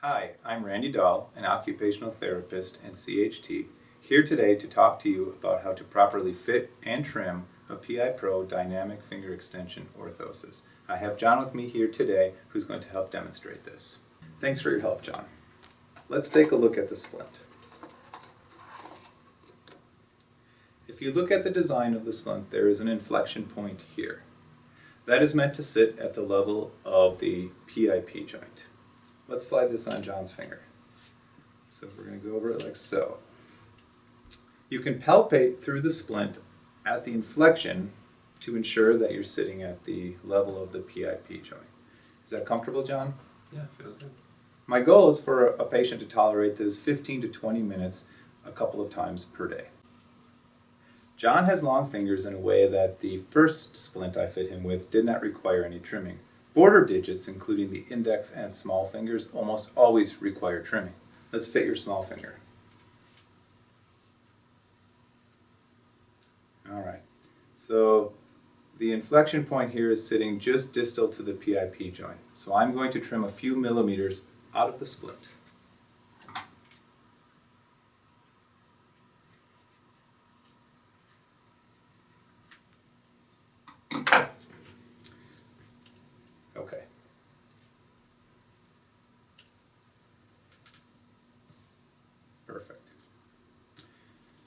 Hi, I'm Randy Dahl, an occupational therapist and CHT, here today to talk to you about how to properly fit and trim a PIPRO dynamic finger extension orthosis. I have John with me here today who's going to help demonstrate this. Thanks for your help, John. Let's take a look at the splint. If you look at the design of the splint, there is an inflection point here. That is meant to sit at the level of the PIP joint. Let's slide this on John's finger. So we're going to go over it like so. You can palpate through the splint at the inflection to ensure that you're sitting at the level of the PIP joint. Is that comfortable, John? Yeah, feels good. My goal is for a patient to tolerate this 15 to 20 minutes a couple of times per day. John has long fingers in a way that the first splint I fit him with did not require any trimming. Border digits, including the index and small fingers, almost always require trimming. Let's fit your small finger. Alright, so the inflection point here is sitting just distal to the PIP joint. So I'm going to trim a few millimeters out of the splint. Okay. Perfect.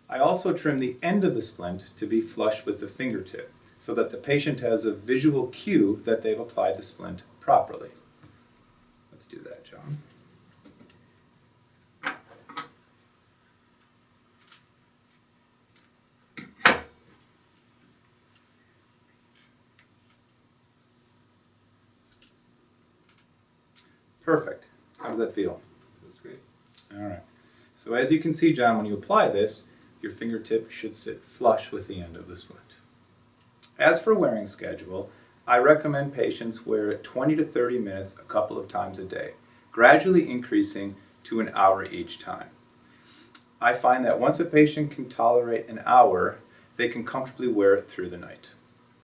I also trim the end of the splint to be flush with the fingertip so that the patient has a visual cue that they've applied the splint properly. Let's do that, John. Perfect. How does that feel? Feels great. All right. So as you can see, John, when you apply this, your fingertip should sit flush with the end of the splint. As for wearing schedule, I recommend patients wear it 20 to 30 minutes a couple of times a day, gradually increasing to an hour each time. I find that once a patient can tolerate an hour, they can comfortably wear it through the night.